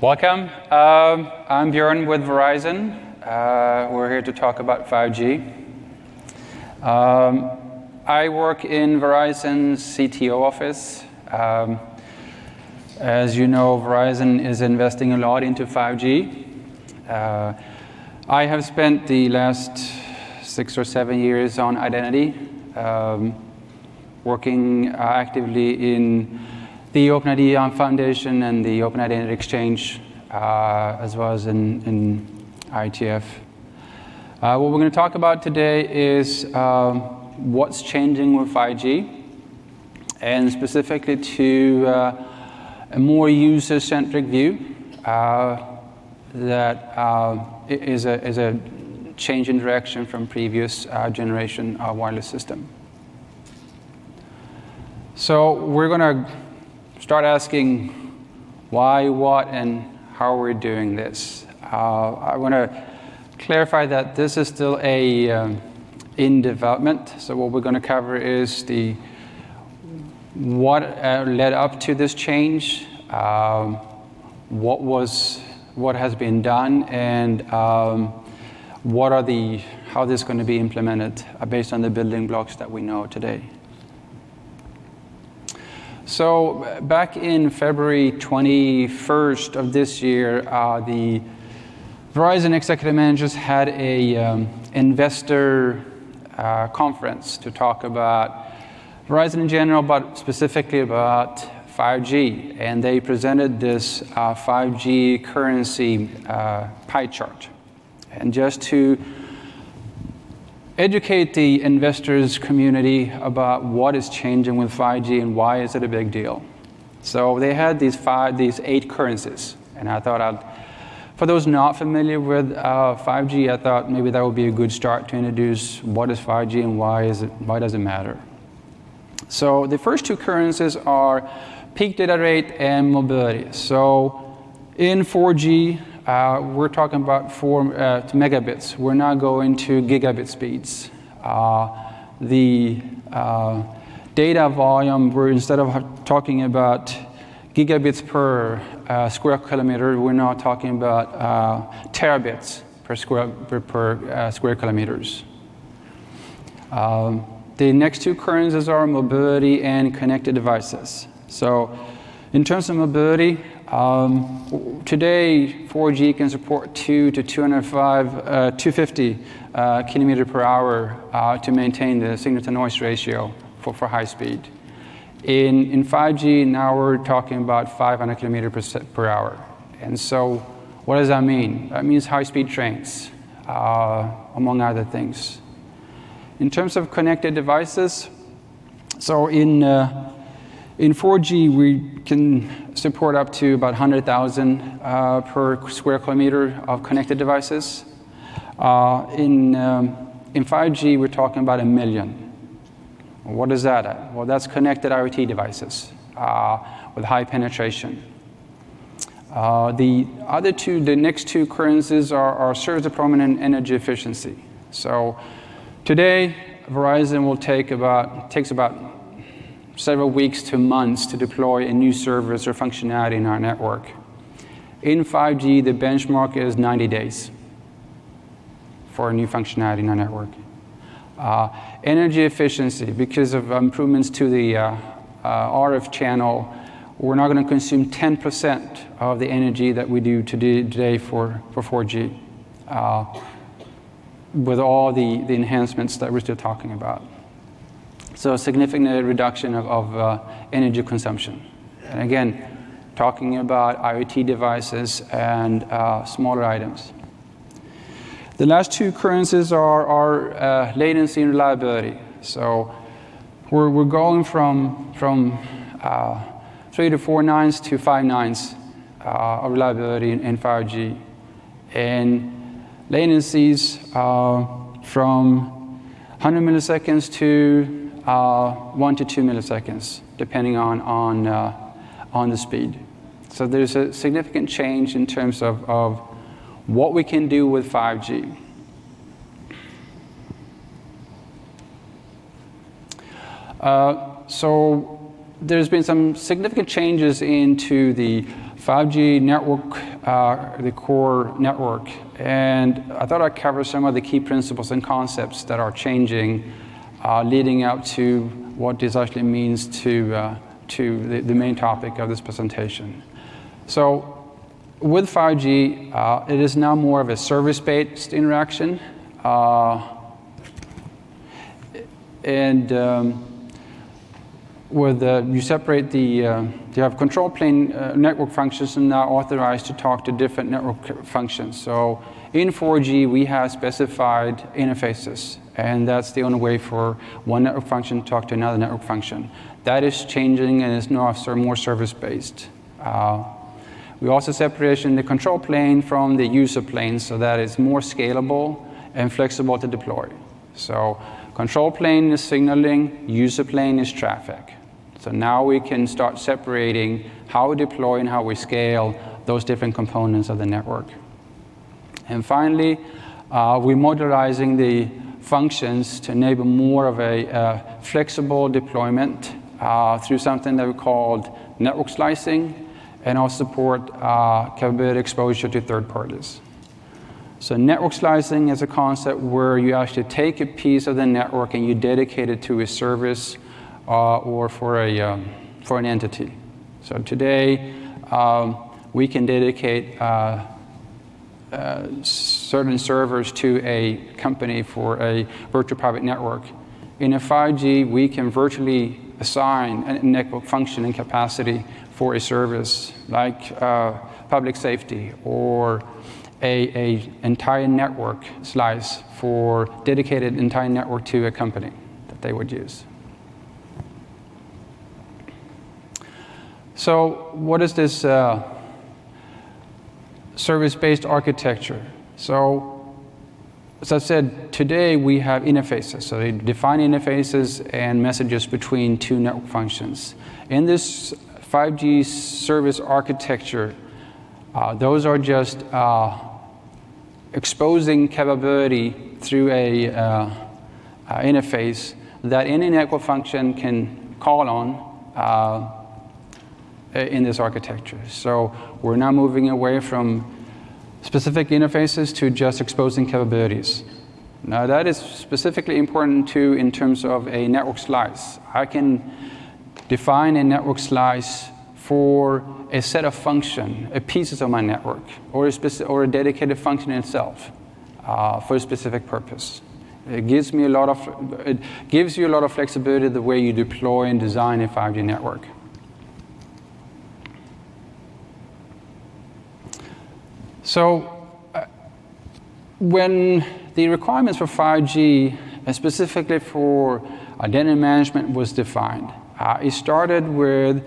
Welcome. I'm Bjorn with Verizon. We're here to talk about 5G. I work in Verizon's CTO office. As you know, Verizon is investing a lot into 5G. I have spent the last 6 or 7 years on identity, working actively in the Open IAM Foundation and the Open Identity Exchange, as well as in IETF. What we're going to talk about today is what's changing with 5G, and specifically to a more user-centric view that is a change in direction from previous generation wireless system. So we're going to start asking why, what, and how we're doing this. I want to clarify that this is still in development. So what we're going to cover is what led up to this change, what has been done, and how this is going to be implemented based on the building blocks that we know today. So back in February 21st of this year, the Verizon executive managers had a investor conference to talk about Verizon in general, but specifically about 5G. And they presented this 5G currency pie chart. And just to educate the investors community about what is changing with 5G and why is it a big deal. So they had these 8 currencies, and I thought for those not familiar with 5G, I thought maybe that would be a good start to introduce what is 5G and why does it matter. So the first 2 currencies are peak data rate and mobility. So in 4G, we're talking about 4 megabits. We're now going to gigabit speeds. The data volume, instead of talking about gigabits per square kilometer, we're now talking about terabits per square kilometers. The next 2 currencies are mobility and connected devices. So in terms of mobility, today 4G can support 250 kilometers per hour to maintain the signal-to-noise ratio for high speed. In 5G, now we're talking about 500 kilometers per hour. And so what does that mean? That means high-speed trains, among other things. In terms of connected devices, so in 4G, we can support up to about 100,000 per square kilometer of connected devices. In 5G, we're talking about 1 million. What is that? Well, that's connected IoT devices with high penetration. The next 2 currencies serves the prominent energy efficiency. So today, Verizon takes about several weeks to months to deploy a new service or functionality in our network. In 5G, the benchmark is 90 days for a new functionality in our network. Energy efficiency, because of improvements to the RF channel, we're now going to consume 10% of the energy that we do today for 4G, with all the enhancements that we're still talking about. So a significant reduction of energy consumption. And again, talking about IoT devices and smaller items. The last 2 currencies are latency and reliability. So we're going from 3 to 4 nines to 5 nines of reliability in 5G. And latencies from 100 milliseconds to 1 to 2 milliseconds, depending on the speed. So there's a significant change in terms of what we can do with 5G. So there's been some significant changes into the 5G network, the core network. And I thought I'd cover some of the key principles and concepts that are changing, leading up to what this actually means to the main topic of this presentation. So with 5G, it is now more of a service-based interaction. You separate you have control plane network functions and now authorized to talk to different network functions. So in 4G, we have specified interfaces, and that's the only way for one network function to talk to another network function. That is changing and is now more service-based. We also separation the control plane from the user plane so that it's more scalable and flexible to deploy. So control plane is signaling, user plane is traffic. So now we can start separating how we deploy and how we scale those different components of the network. And finally, we're modularizing the functions to enable more of a flexible deployment through something that we called network slicing, and also support capability exposure to third parties. So network slicing is a concept where you actually take a piece of the network and you dedicate it to a service or for an entity. So today, we can dedicate certain servers to a company for a virtual private network. In a 5G, we can virtually assign a network function and capacity for a service like public safety, or a entire network slice for dedicated entire network to a company that they would use. So what is this service-based architecture? So as I said, today we have interfaces. So they define interfaces and messages between two network functions. In this 5G service architecture, those are just exposing capability through a interface that any network function can call on in this architecture. So we're now moving away from specific interfaces to just exposing capabilities. Now that is specifically important too in terms of a network slice. I can define a network slice for a set of function, pieces of my network, or a dedicated function itself for a specific purpose. It gives you a lot of flexibility the way you deploy and design a 5G network. So when the requirements for 5G, and specifically for identity management, was defined, it started with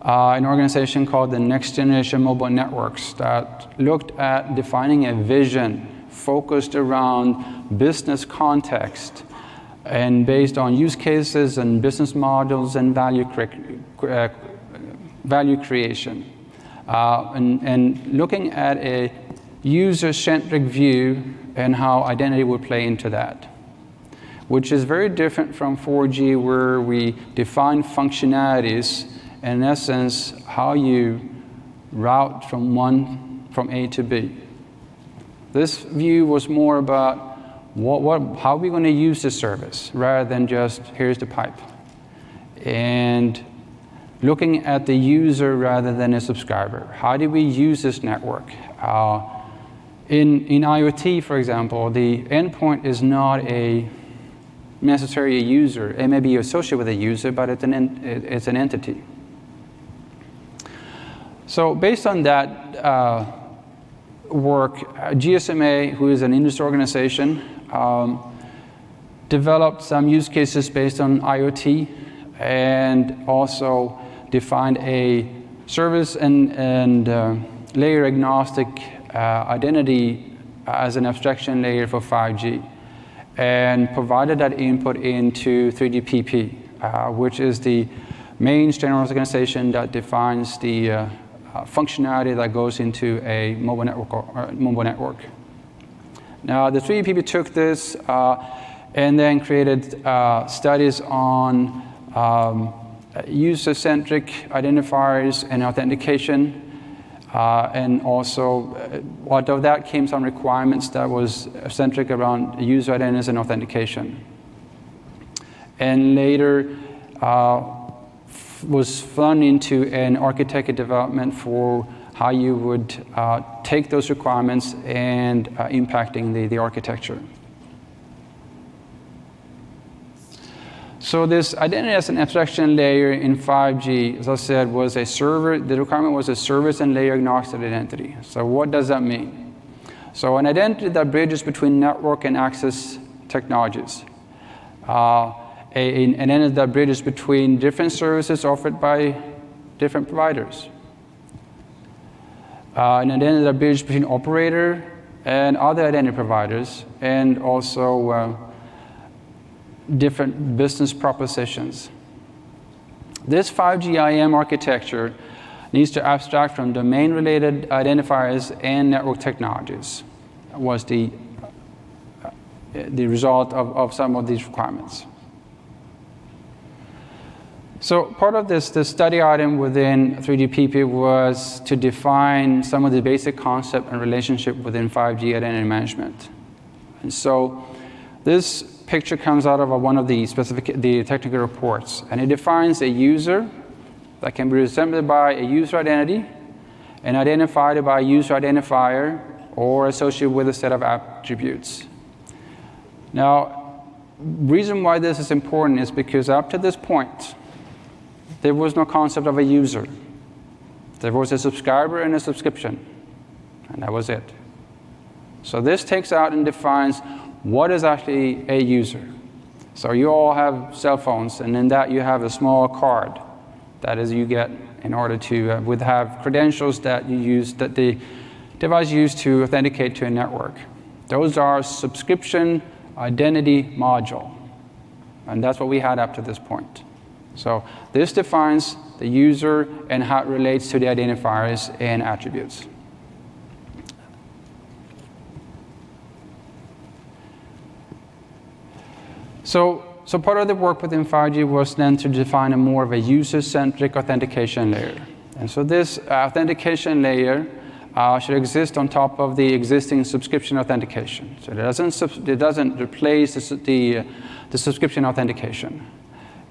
an organization called the Next Generation Mobile Networks that looked at defining a vision focused around business context and based on use cases and business models and value creation. And looking at a user-centric view and how identity would play into that, which is very different from 4G, where we define functionalities, in essence, how you route from A to B. This view was more about how are we going to use the service, rather than just here's the pipe. And looking at the user rather than a subscriber. How do we use this network? In IoT, for example, the endpoint is not necessarily a user. It may be associated with a user, but it's an entity. So based on that work, GSMA, who is an industry organization, developed some use cases based on IoT, and also defined a service and layer agnostic identity as an abstraction layer for 5G, and provided that input into 3GPP, which is the main standards organization that defines the functionality that goes into a mobile network. Now, the 3GPP took this and then created studies on user-centric identifiers and authentication, And also, out of that came some requirements that was centric around user identity and authentication. And later was flown into an architecture development for how you would take those requirements and impacting the architecture. So this identity as an abstraction layer in 5G, as I said, was a server. The requirement was a service and layer agnostic identity. So what does that mean? So an identity that bridges between network and access technologies. An identity that bridges between different services offered by different providers. An identity that bridges between operator and other identity providers, and also different business propositions. This 5G IAM architecture needs to abstract from domain-related identifiers and network technologies. That was the result of some of these requirements. So part of this study item within 3GPP was to define some of the basic concept and relationship within 5G identity management. And so this picture comes out of one of the technical reports, and it defines a user that can be represented by a user identity and identified by a user identifier or associated with a set of attributes. Now, reason why this is important is because up to this point, there was no concept of a user. There was a subscriber and a subscription, and that was it. So this takes out and defines what is actually a user. So you all have cell phones, and in that you have a small card that is you get in order to have credentials that you use, that the device used to authenticate to a network. Those are subscription identity module, and that's what we had up to this point. So this defines the user and how it relates to the identifiers and attributes. So part of the work within 5G was then to define a more of a user-centric authentication layer. And so this authentication layer should exist on top of the existing subscription authentication. So it doesn't replace the subscription authentication.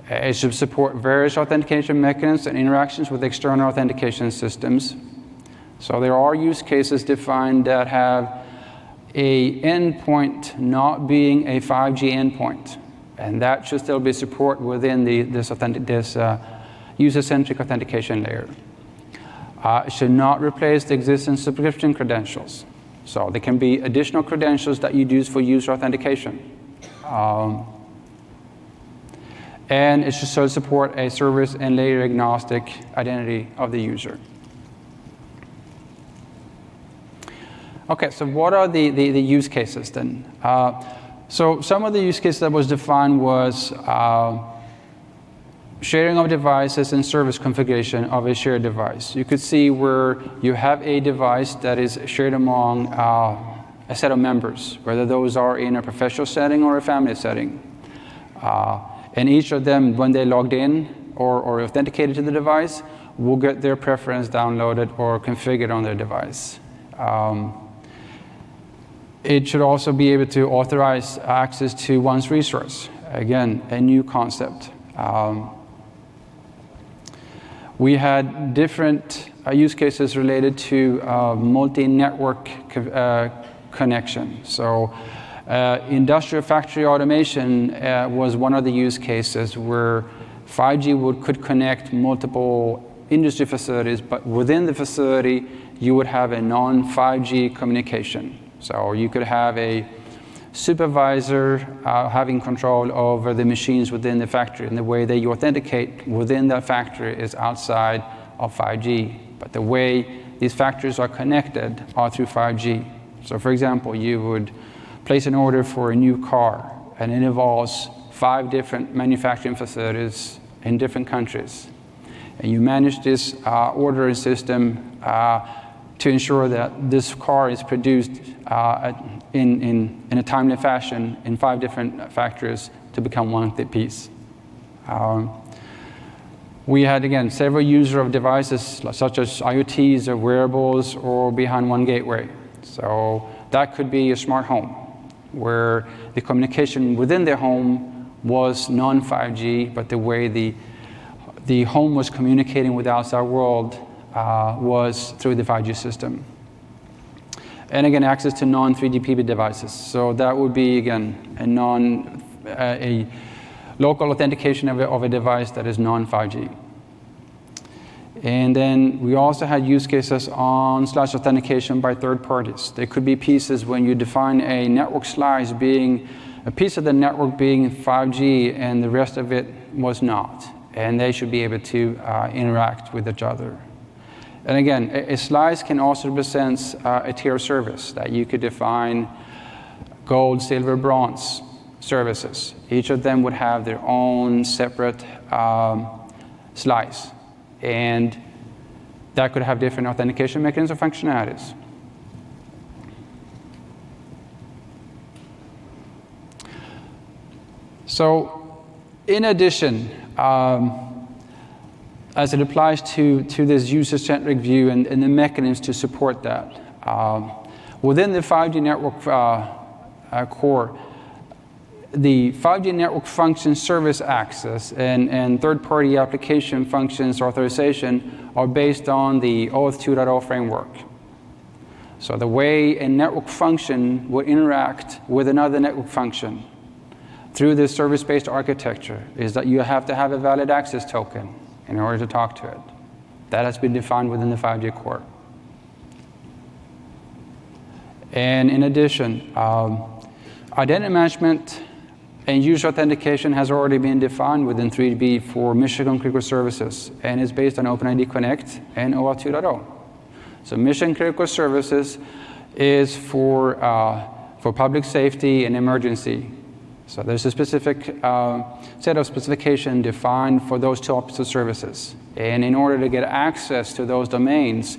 It should support various authentication mechanisms and interactions with external authentication systems. So there are use cases defined that have a endpoint not being a 5G endpoint. And that should still be support within this user-centric authentication layer. It should not replace the existing subscription credentials. So there can be additional credentials that you use for user authentication. And it should still support a service and layer agnostic identity of the user. Okay, so what are the use cases then? So some of the use cases that was defined was sharing of devices and service configuration of a shared device. You could see where you have a device that is shared among a set of members, whether those are in a professional setting or a family setting. And each of them, when they logged in or authenticated to the device, will get their preference downloaded or configured on their device. It should also be able to authorize access to one's resource. Again, a new concept. We had different use cases related to multi-network connection. So industrial factory automation was one of the use cases where 5G could connect multiple industry facilities, but within the facility, you would have a non-5G communication. So you could have a supervisor having control over the machines within the factory, and the way that you authenticate within that factory is outside of 5G. But the way these factories are connected are through 5G. So for example, you would place an order for a new car, and it involves 5 different manufacturing facilities in different countries. And you manage this ordering system to ensure that this car is produced in a timely fashion in 5 different factories to become one piece. We had, again, several users of devices such as IoTs or wearables or behind one gateway. So that could be a smart home where the communication within the home was non-5G, but the way the home was communicating with the outside world was through the 5G system. And again, access to non-3GPP devices. So that would be, again, a local authentication of a device that is non-5G. And then we also had use cases on slice authentication by third parties. There could be pieces when you define a network slice being a piece of the network being 5G and the rest of it was not. And they should be able to interact with each other. And again, a slice can also represent a tier of service that you could define gold, silver, bronze services. Each of them would have their own separate slice. And that could have different authentication mechanisms or functionalities. So in addition, as it applies to this user-centric view and the mechanisms to support that, within the 5G network core, the 5G network function service access and third-party application functions authorization are based on the OAuth 2.0 framework. So the way a network function would interact with another network function through this service-based architecture is that you have to have a valid access token in order to talk to it. That has been defined within the 5G core. And in addition, identity management and user authentication has already been defined within 3GPP for mission-critical services, and is based on OpenID Connect and OAuth 2.0. So mission-critical services is for public safety and emergency. So there's a specific set of specification defined for those two types of services. And in order to get access to those domains,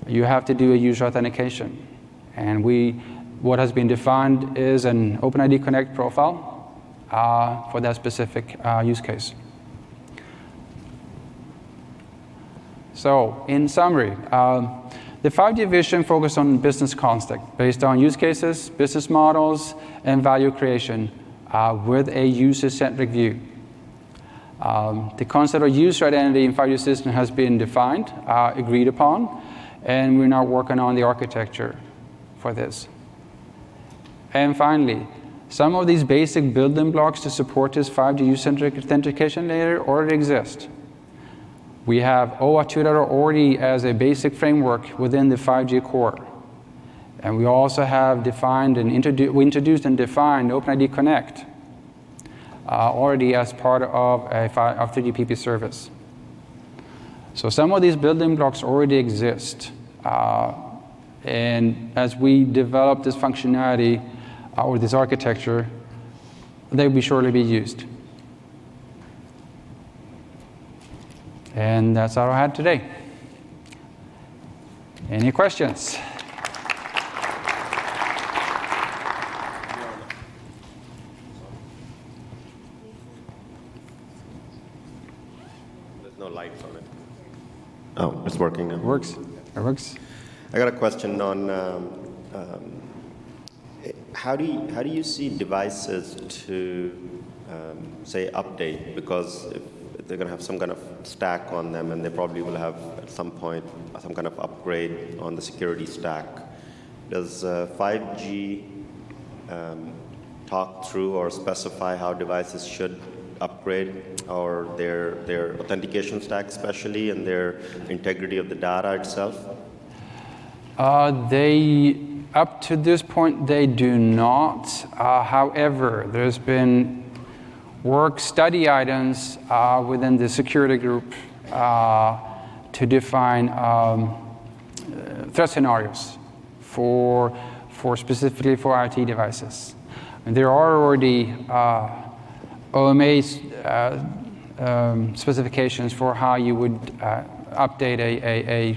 you have to do a user authentication. And what has been defined is an OpenID Connect profile for that specific use case. So in summary, the 5G vision focuses on business context based on use cases, business models, and value creation with a user-centric view. The concept of user identity in 5G system has been defined, agreed upon, and we're now working on the architecture for this. And finally, some of these basic building blocks to support this 5G user-centric authentication layer already exist. We have OAuth 2.0 already as a basic framework within the 5G core. And we also have defined and introduced and defined OpenID Connect already as part of a 3GPP service. So some of these building blocks already exist. And as we develop this functionality or this architecture, they will surely be used. And that's all I had today. Any questions? There's no lights on it. Oh, it's working now. It works. It works. I got a question on how do you see devices to say update, because if they're going to have some kind of stack on them, and they probably will have at some point some kind of upgrade on the security stack. Does 5G talk through or specify how devices should upgrade, or their authentication stack especially, and their integrity of the data itself? Up to this point, they do not. However, there's been study items within the security group to define threat scenarios for specifically for IoT devices. And there are already OMA specifications for how you would update a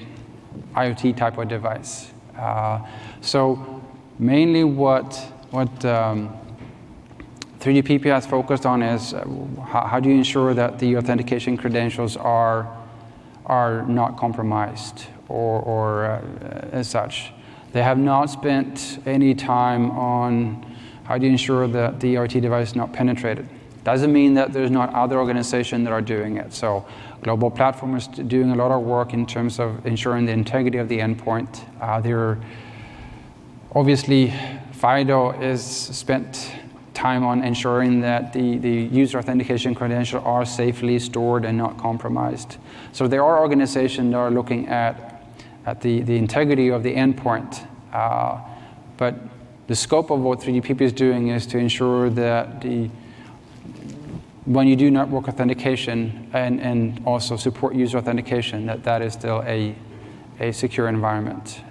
IoT type of device. So mainly what 3GPP has focused on is how do you ensure that the authentication credentials are not compromised or as such. They have not spent any time on how do you ensure that the IoT device is not penetrated. Doesn't mean that there's not other organizations that are doing it. So Global Platform is doing a lot of work in terms of ensuring the integrity of the endpoint. Obviously, FIDO is spent time on ensuring that the user authentication credentials are safely stored and not compromised. So there are organizations that are looking at the integrity of the endpoint, but the scope of what 3GPP is doing is to ensure that when you do network authentication and also support user authentication, that is still a secure environment.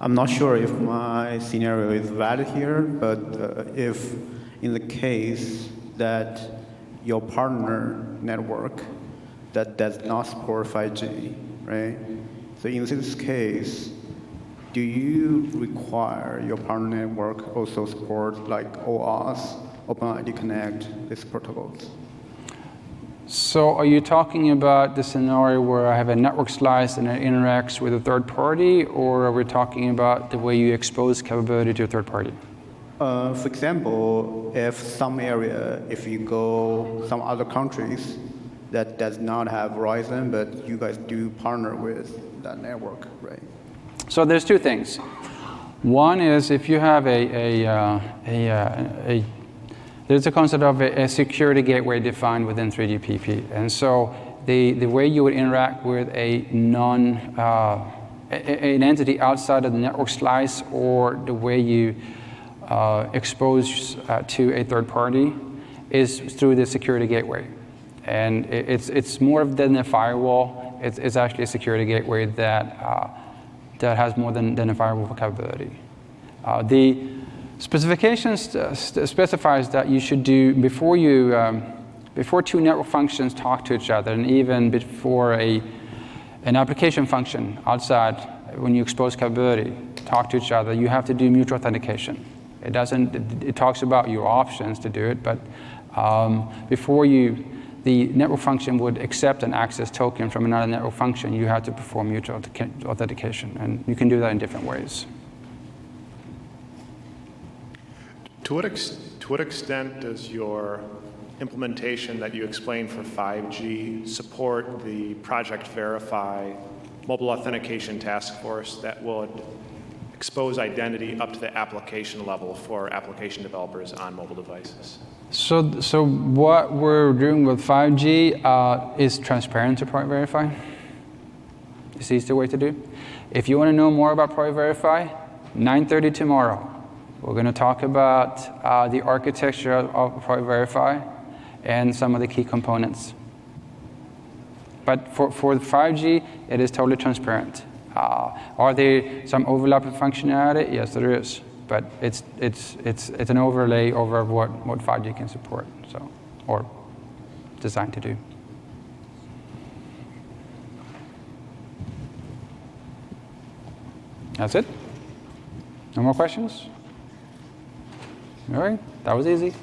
I'm not sure if my scenario is valid here, but if in the case that your partner network that does not support 5G, right? So in this case, do you require your partner network also support like OAuth, OpenID Connect, these protocols? So are you talking about the scenario where I have a network slice and it interacts with a third party, or are we talking about the way you expose capability to a third party? For example, if some area, if you go some other countries that does not have Verizon, but you guys do partner with that network, right? So there's two things. One is if you have there's a concept of a security gateway defined within 3GPP, and so the way you would interact with an entity outside of the network slice, or the way you expose to a third party, is through the security gateway, and it's more than a firewall. It's actually a security gateway that has more than a firewall capability. The specifications specifies that you should do before two network functions talk to each other, and even before an application function outside, when you expose capability, talk to each other, you have to do mutual authentication. It talks about your options to do it, but before the network function would accept an access token from another network function, you have to perform mutual authentication, and you can do that in different ways. To what extent does your implementation that you explained for 5G support the Project Verify mobile authentication task force that would expose identity up to the application level for application developers on mobile devices? So what we're doing with 5G is transparent to Project Verify. It's the easy way to do. If you want to know more about Project Verify, 9:30 tomorrow. We're going to talk about the architecture of Project Verify and some of the key components. But for 5G, it is totally transparent. Are there some overlapping functionality? Yes, there is. But it's an overlay over what 5G can support, so, or designed to do. That's it? No more questions? All right, that was easy.